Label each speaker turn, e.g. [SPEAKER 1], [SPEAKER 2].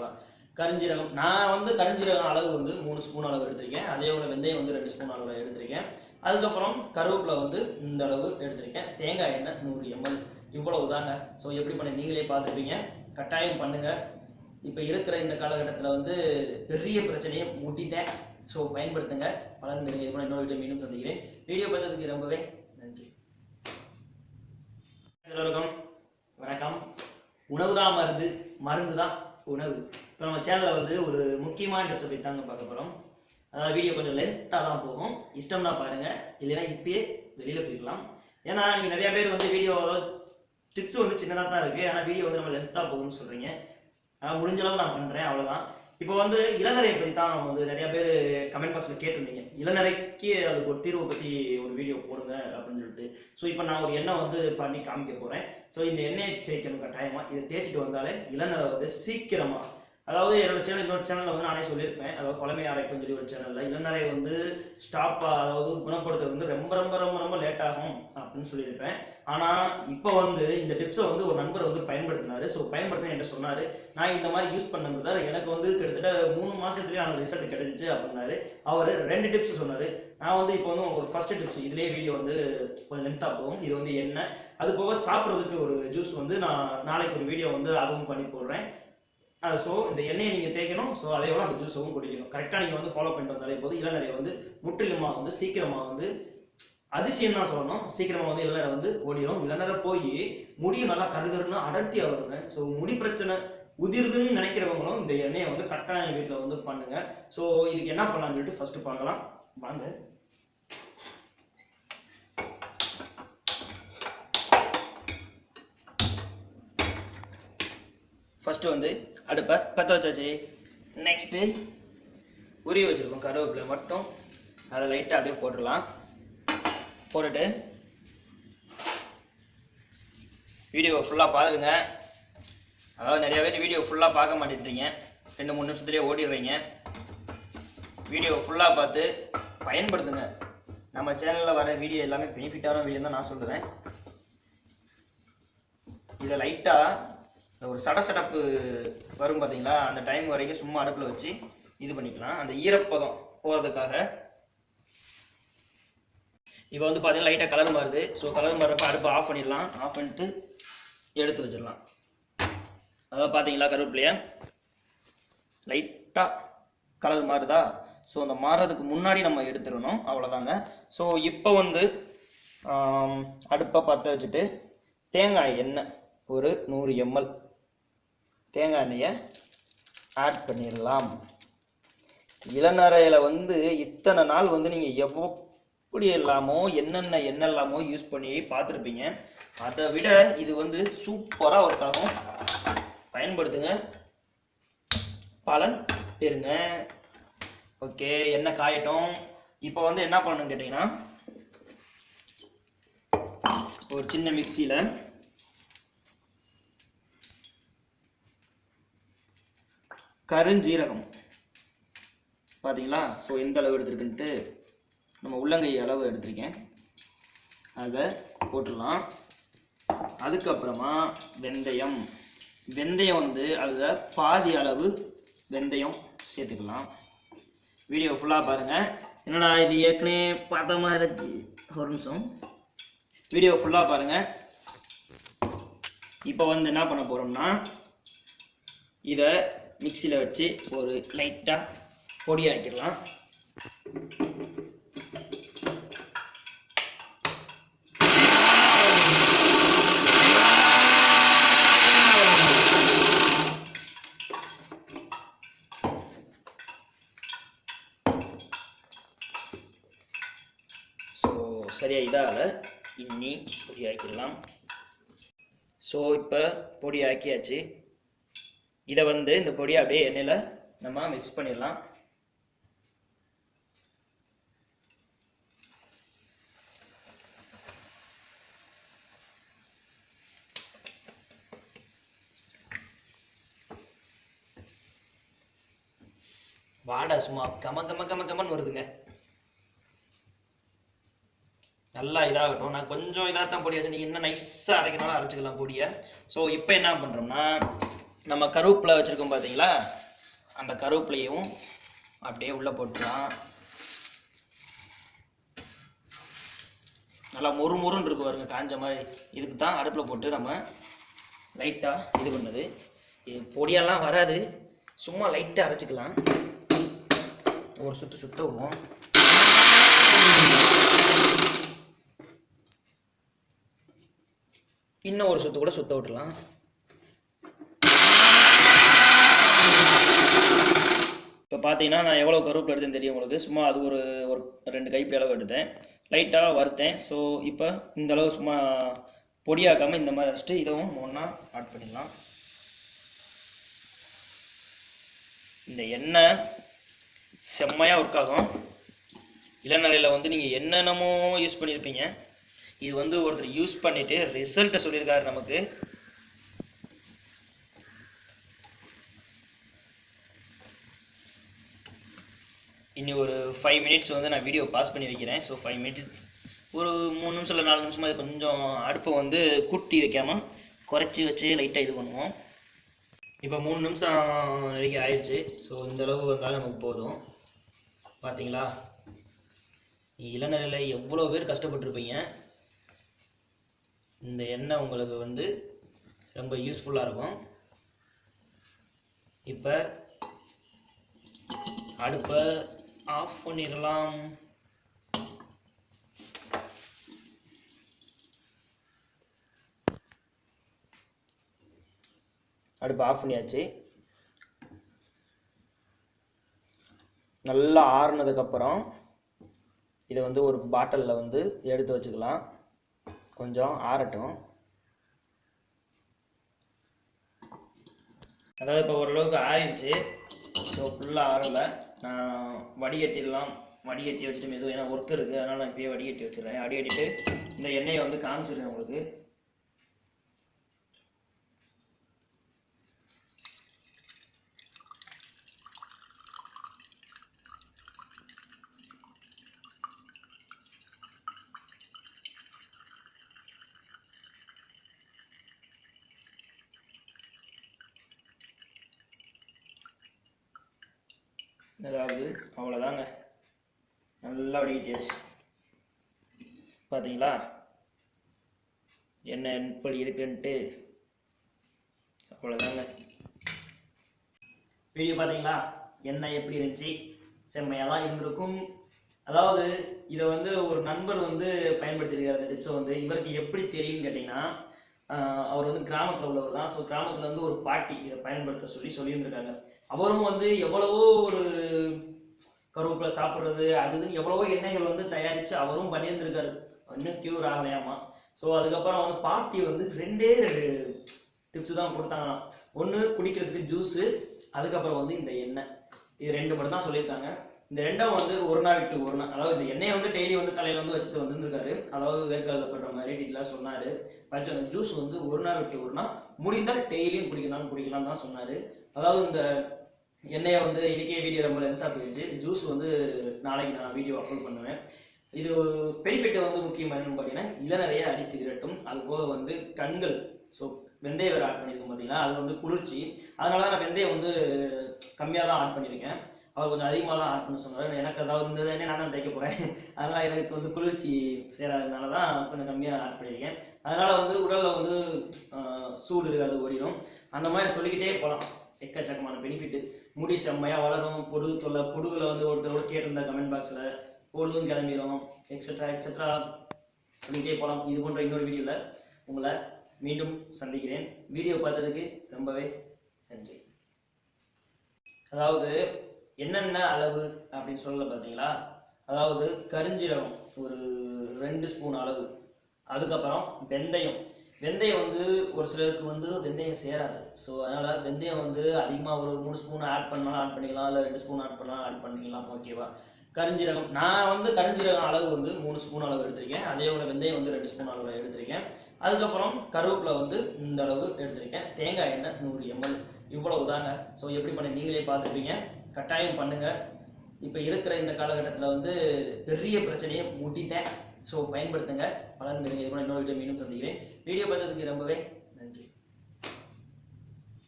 [SPEAKER 1] ஓகேவா. கரிஞ்சீரகம் நான் வந்து கரிஞ்சீரகம் அளவு வந்து 3 ஸ்பூன் அளவு எடுத்திருக்கேன். அதே போல் வெந்தயம் வந்து 2 ஸ்பூன் அளவு எடுத்திருக்கேன். அதுக்கப்புறம் கருவேப்பிலை வந்து இந்த அளவு எடுத்திருக்கேன். தேங்காய் எண்ணெய் 100 ml. இவ்வளவு தாங்க. ஸோ எப்படி பண்ண நீங்களே பார்த்துருப்பீங்க. கட்டாயம் பண்ணுங்கள். இப்போ இருக்கிற இந்த காலகட்டத்தில் வந்து பெரிய பிரச்சனையை முட்டிட்டேன். ஸோ பயன்படுத்துங்க, பலன் பெறுங்க. இது கூட இன்னொரு வீடியோ மீண்டும் சந்திக்கிறேன். வீடியோ பார்த்ததுக்கு ரொம்பவே நன்றி. எல்லோருக்கும் வணக்கம். உணவு தான் மருந்து, மருந்து தான் உணவு. இப்போ நம்ம சேனலில் வந்து ஒரு முக்கியமான டிப்ஸை பற்றி தாங்க பார்க்க போகிறோம். அதாவது வீடியோ கொஞ்சம் லென்த்தாக தான் போகும். இஷ்டம்னா பாருங்கள், இல்லைன்னா இப்பயே வெளியில் போயிடலாம். ஏன்னா நீங்கள் நிறையா பேர் வந்து வீடியோ டிப்ஸ் வந்து சின்னதாக தான் இருக்குது, ஆனால் வீடியோ வந்து நம்ம லென்த்தாக போகுதுன்னு சொல்கிறீங்க. முடிஞ்ச அளவு நான் பண்ணுறேன், அவ்வளோதான். இப்போ வந்து இளநரையை பற்றி தான் நம்ம வந்து நிறையா பேர் கமெண்ட் பாக்ஸில் கேட்டிருந்தீங்க. இளநரைக்கு அதுக்கு ஒரு தீர்வை பற்றி ஒரு வீடியோ போடுங்க அப்படின்னு சொல்லிட்டு. ஸோ இப்போ நான் ஒரு எண்ணெய் வந்து பண்ணி காமிக்க போகிறேன். ஸோ இந்த எண்ணெயை தேய்க்கணும் கட்டாயமாக. இதை தேய்ச்சிட்டு வந்தாலே இளநரை வந்து சீக்கிரமாக, அதாவது என்னோட சேனல் இன்னொரு சேனலில் வந்து நானே சொல்லியிருப்பேன், அதாவது பழமை ஆரோக்கியம் சொல்லி ஒரு சேனலில் இளநரை வந்து அதாவது குணப்படுத்துறது வந்து ரொம்ப ரொம்ப ரொம்ப ரொம்ப லேட் ஆகும் அப்படின்னு சொல்லியிருப்பேன். ஆனால் இப்போ வந்து இந்த டிப்ஸை வந்து ஒரு நண்பர் வந்து பயன்படுத்தினார். ஸோ பயன்படுத்தின என்கிட்ட சொன்னார், நான் இந்த மாதிரி யூஸ் பண்ணுறது எனக்கு வந்து கிட்டத்தட்ட 3 மாதத்துலேயே அந்த ரிசல்ட் கிடைச்சிச்சு அப்படின்னாரு. அவர் 2 டிப்ஸ் சொன்னார். நான் வந்து இப்போ வந்து உங்களுக்கு ஃபர்ஸ்ட் டிப்ஸ், இதுலேயே வீடியோ வந்து கொஞ்சம் லென்த்தாக போகும். இது வந்து எண்ணெய், அது போக சாப்பிட்றதுக்கு ஒரு ஜூஸ் வந்து நான் நாளைக்கு ஒரு வீடியோ வந்து அதுவும் பண்ணி போடுறேன். ஸோ இந்த எண்ணெயை நீங்கள் தேய்க்கணும். ஸோ அதே போல் அந்த ஜூஸவும் குடிக்கணும். கரெக்டாக நீங்கள் வந்து ஃபாலோ பண்ணிட்டு வந்தாலே போது இளநரை வந்து முற்றிலுமாக வந்து சீக்கிரமாக வந்து அதிசயம் தான் சொல்லணும், சீக்கிரமாக வந்து இளநரை வந்து ஓடிடும். இளநரை போய் முடியும் நல்லா கருகருன்னு அடர்த்தியாக வருங்க. ஸோ முடி பிரச்சனை உதிர்துன்னு நினைக்கிறவங்களும் இந்த எண்ணெயை வந்து கட்டாயம் வீட்டில் வந்து பண்ணுங்க. ஸோ இதுக்கு என்ன பண்ணலாம்னு சொல்லிட்டு ஃபர்ஸ்ட் பார்க்கலாம் வாங்க. ஃபர்ஸ்ட் வந்து அடுப்பை பற்ற வச்சாச்சு. நெக்ஸ்ட்டு உரிய வச்சுருக்கோம் கருவேப்பிலை மட்டும், அதை லைட்டாக அப்படியே போட்டுடலாம். போட்டுட்டு வீடியோவை ஃபுல்லாக பாருங்க. அதாவது நிறையா பேர் வீடியோ ஃபுல்லாக பார்க்க மாட்டேன்றீங்க, 2-3 நிமிஷத்துலேயே ஓடிடுறீங்க. வீடியோவை ஃபுல்லாக பார்த்து பயன்படுத்துங்க. நம்ம சேனலில் வர வீடியோ எல்லாமே பெனிஃபிட்டான வீடியோ தான் நான் சொல்லுவேன். இதை லைட்டாக ஒரு சடசடப்பு வரும் பார்த்தீங்களா, அந்த டைம் வரைக்கும் சும்மா அடுப்பில் வச்சு இது பண்ணிக்கலாம், அந்த ஈரப்பதம் போகிறதுக்காக. இப்போ வந்து பார்த்தீங்கன்னா லைட்டாக கலர் மாறுது. ஸோ கலர் மாறுறப்ப அடுப்பை ஆஃப் பண்ணிடலாம். ஆஃப் பண்ணிட்டு எடுத்து வச்சிடலாம். அதாவது பார்த்தீங்களா கருவேப்பிலையை லைட்டாக கலர் மாறுதா. ஸோ அந்த மாறுறதுக்கு முன்னாடி நம்ம எடுத்துடணும், அவ்வளோதாங்க. ஸோ இப்போ வந்து அடுப்பை பற்ற வச்சுட்டு தேங்காய் எண்ணெய் ஒரு 100 ml தேங்காய் எண்ணெயை ஆட் பண்ணிடலாம். இளநரையில் வந்து இத்தனை நாள் வந்து நீங்கள் எப்படி இல்லாமோ என்னென்ன எண்ணெல்லாமோ யூஸ் பண்ணி பார்த்துருப்பீங்க. அதை விட இது வந்து சூப்பராக ஒர்க் ஆகும். பயன்படுத்துங்க, பலன் பெறுங்க. ஓகே, எண்ணெய் காயட்டும். இப்போ வந்து என்ன பண்ணணும்னு கேட்டிங்கன்னா, ஒரு சின்ன மிக்சியில் கருஞ்சீரகம் பார்த்தீங்களா. ஸோ எந்த அளவு எடுத்துருக்குன்ட்டு நம்ம உள்ளங்கை அளவு எடுத்திருக்கேன், அதை போட்டுடலாம். அதுக்கப்புறமா வெந்தயம் வந்து அதில் பாதி அளவு வெந்தயம் சேர்த்துக்கலாம். வீடியோ ஃபுல்லாக பாருங்கள். என்னடா இது ஏற்கனவே பார்த்த மாதிரி இருக்கு, ஒரு நிமிஷம். வீடியோ ஃபுல்லாக பாருங்கள். இப்போ வந்து என்ன பண்ண போகிறோம்னா, இதை மிக்சியில் வச்சு ஒரு லைட்டாக பொடியாக்கிடலாம். ஸோ சரியாக இதால் இன்னி பொடியாக்கிடலாம். ஸோ இப்போ பொடி ஆக்கியாச்சு. இதை வந்து இந்த பொடியை அப்படியே எண்ணெயில் நம்ம மிக்ஸ் பண்ணிடலாம். வாடை சும்மா கமன்னு வருதுங்க. நல்லா இதாகட்டும். நான் கொஞ்சம் இதாக தான் பொடி வச்சு, நீங்கள் இன்னும் நைஸாக அரைக்கனாலும் அரைச்சிக்கலாம் பொடியை. ஸோ இப்போ என்ன பண்ணுறோம்னா, நம்ம கருவேப்பிலை வச்சுருக்கோம் பார்த்தீங்களா, அந்த கருவேப்பிலையும் அப்படியே உள்ளே போட்டுலாம். நல்லா மொறு மொறுன்னு இருக்கு பாருங்க, காஞ்ச மாதிரி. இதுக்கு தான் அடுப்பில் போட்டு நம்ம லைட்டாக இது பண்ணுது. இது பொடியெல்லாம் வராது, சும்மா லைட்டாக அரைச்சிக்கலாம். ஒரு சுத்த விடுவோம். இன்னும் ஒரு சுத்து கூட சுத்த விட்டுலாம். இப்போ பார்த்தீங்கன்னா நான் எவ்வளோ கருவேப்பிலை எடுத்தேன்னு தெரியும் உங்களுக்கு. சும்மா அது ஒரு 2 கைப்பிடி அளவு எடுத்தேன், லைட்டாக வறுத்தேன். ஸோ இப்போ இந்த அளவு சும்மா பொடியாக்காமல் இந்த மாதிரி அரைச்சிட்டு இதுவும் ஒன்றா ஆட் பண்ணிடலாம். இந்த எண்ணெய் செம்மையாக ஒர்க் ஆகும். இளநரையில் வந்து நீங்கள் என்னென்னமோ யூஸ் பண்ணியிருப்பீங்க, இது வந்து ஒருத்தர் யூஸ் பண்ணிவிட்டு ரிசல்ட்டை சொல்லியிருக்காரு நமக்கு. இனி ஒரு 5 மினிட்ஸ் வந்து நான் வீடியோ பாஸ் பண்ணி வைக்கிறேன். ஸோ 5 மினிட்ஸ், ஒரு 3 நிமிஷம் இல்லை 4 நிமிஷமாக கொஞ்சம் அடுப்பை வந்து கூட்டி வைக்காமல் குறைச்சி வச்சு லைட்டாக இது பண்ணுவோம். இப்போ 3 நிமிஷம் நெருங்கி ஆயிடுச்சு. ஸோ இந்த அளவு வந்தாலும் நமக்கு போதும். பார்த்தீங்களா, இளநரையில் எவ்வளோ பேர் கஷ்டப்பட்டுருப்பீங்க. இந்த எண்ணெய் உங்களுக்கு வந்து ரொம்ப யூஸ்ஃபுல்லாக இருக்கும். இப்போ அடுப்பை ஆஃப் பண்ணிடலாம். அடுப்பை ஆஃப் பண்ணியாச்சு. நல்லா ஆறுனதுக்கப்புறம் இதை வந்து ஒரு பாட்டிலில் வந்து எடுத்து வச்சுக்கலாம். கொஞ்சம் ஆறட்டும். அதாவது இப்போ ஓரளவுக்கு ஆறிடுச்சு. ஸோ ஃபுல்லாக ஆறலை, நான் வடிகட்டிடலாம். வடிகட்டி வச்சுட்டு மெதுவாக, ஏன்னா ஒர்க் இருக்குது, அதனால் நான் இப்போயே வடிகட்டி வச்சுருக்கேன். வடிகட்டிட்டு இந்த எண்ணெயை வந்து காமிச்சிருக்கேன் உங்களுக்கு. அதாவது அவ்வளோதாங்க, நல்லா வடிகட்டியாச்சு. பார்த்தீங்களா என்ன எப்படி இருக்குன்ட்டு. அவ்வளோதாங்க. வீடியோ பார்த்தீங்களா, எண்ணெய் எப்படி இருந்துச்சு? செம்மையாக தான் இருந்திருக்கும். அதாவது இதை வந்து ஒரு நண்பர் வந்து பயன்படுத்தியிருக்காரு. அந்த டிப்ஸை வந்து இவருக்கு எப்படி தெரியும்னு கேட்டிங்கன்னா, அவர் வந்து கிராமத்தில் உள்ளவர் தான். ஸோ கிராமத்தில் வந்து ஒரு பாட்டி இதை பயன்படுத்த சொல்லியிருந்திருக்காங்க. அவரும் வந்து எவ்வளவோ ஒரு கருவேப்பிலை சாப்பிட்றது அது இதுன்னு எவ்வளவோ எண்ணெய்கள் வந்து தயாரித்து அவரும் பண்ணியிருந்திருக்காரு, இன்னும் க்யூர் ஆகலையாமா. ஸோ அதுக்கப்புறம் வந்து பாட்டி வந்து 2 டிப்ஸ் தான் கொடுத்தாங்களாம். ஒன்று குடிக்கிறதுக்கு ஜூஸு, அதுக்கப்புறம் வந்து இந்த எண்ணெய். இது 2 மட்டும் தான் சொல்லியிருக்காங்க. இந்த 2ம் வந்து ஒரு நாள் விட்டு ஒரு நாள், அதாவது இந்த எண்ணெயை வந்து டெய்லி வந்து தலையில் வந்து வச்சுட்டு வந்துருக்காரு. அதாவது வேர்க்கடலை படுற மாதிரி டீட்டெயிலாக சொன்னார். ஃபஸ்ட்டு அந்த ஜூஸ் வந்து ஒரு நாள் விட்டு ஒரு நாள், முடிந்தால் டெய்லியும் குடிக்கலாம் தான் சொன்னார். அதாவது இந்த எண்ணெயை வந்து இதுக்கே வீடியோ ரொம்ப லென்த்தாக போயிடுச்சு. ஜூஸ் வந்து நாளைக்கு நான் வீடியோ அப்லோட் பண்ணுவேன். இது பெனிஃபிட்டை வந்து முக்கியமாக என்னன்னு பார்த்தீங்கன்னா, இளநரையை அடித்து விரட்டும். அதுபோக வந்து கண்கள். ஸோ வெந்தயம் வேறு ஆட் பண்ணியிருக்கோம் பார்த்தீங்கன்னா, அது வந்து குளிர்ச்சி. அதனால தான் நான் வெந்தயம் வந்து கம்மியாக தான் ஆட் பண்ணியிருக்கேன். அவர் கொஞ்சம் அதிகமாக தான் ஆட் பண்ண சொன்னார். எனக்கு அதாவது இந்த எண்ணெய் நான் தான் தைக்க போகிறேன், அதனால் எனக்கு வந்து குளிர்ச்சி சேராததுனால தான் கொஞ்சம் கம்மியாக ஆட் பண்ணியிருக்கேன். அதனால் வந்து உடலில் வந்து சூடு இருக்காது, ஓடிடும். அந்த மாதிரி சொல்லிக்கிட்டே போகலாம். எக்கச்சக்கமான பெனிஃபிட்டு. முடி செம்மையாக வளரும். பொடுகு தொல்லை, பொடுகுல வந்து ஒருத்தரோட கேட்டிருந்தா கமெண்ட் பாக்ஸில், பொடுகும் கிளம்பிடும், எக்ஸட்ரா சொல்லிகிட்டே போகலாம். இது போன்ற இன்னொரு வீடியோவில் உங்களை மீண்டும் சந்திக்கிறேன். வீடியோ பார்த்ததுக்கு ரொம்பவே நன்றி. அதாவது என்னென்ன அளவு அப்படின்னு சொல்லல பார்த்தீங்களா, அதாவது கரிஞ்சீரகம் ஒரு 2 ஸ்பூன் அளவு, அதுக்கப்புறம் வெந்தயம் வந்து ஒரு சிலருக்கு வந்து வெந்தயம் சேராது. ஸோ அதனால் வெந்தயம் வந்து அதிகமாக ஒரு 3 ஸ்பூன் ஆட் பண்ணாலும் ஆட் பண்ணிக்கலாம், இல்லை 2 ஸ்பூன் ஆட் பண்ணாலும் ஆட் பண்ணிக்கலாம், ஓகேவா. கரிஞ்சீரகம் நான் வந்து கரிஞ்சீரகம் அளவு வந்து 3 ஸ்பூன் அளவு எடுத்திருக்கேன். அதே போல் வெந்தயம் வந்து 2 ஸ்பூன் அளவு எடுத்திருக்கேன். அதுக்கப்புறம் கருவேப்பிலை வந்து இந்த அளவு எடுத்திருக்கேன். தேங்காய் எண்ணெய் 100 ml, இவ்வளவு தாங்க. ஸோ எப்படி பண்ண நீங்களே பார்த்துருப்பீங்க. கட்டாயம் பண்ணுங்கள். இப்போ இருக்கிற இந்த காலகட்டத்தில் வந்து பெரிய பிரச்சனையை முட்டிட்டேன். ஸோ பயன்படுத்துங்க, பலன் பெறுங்க. இது கூட இன்னொரு வீடியோ மீண்டும் சந்திக்கிறேன். வீடியோ பார்த்ததுக்கு ரொம்பவே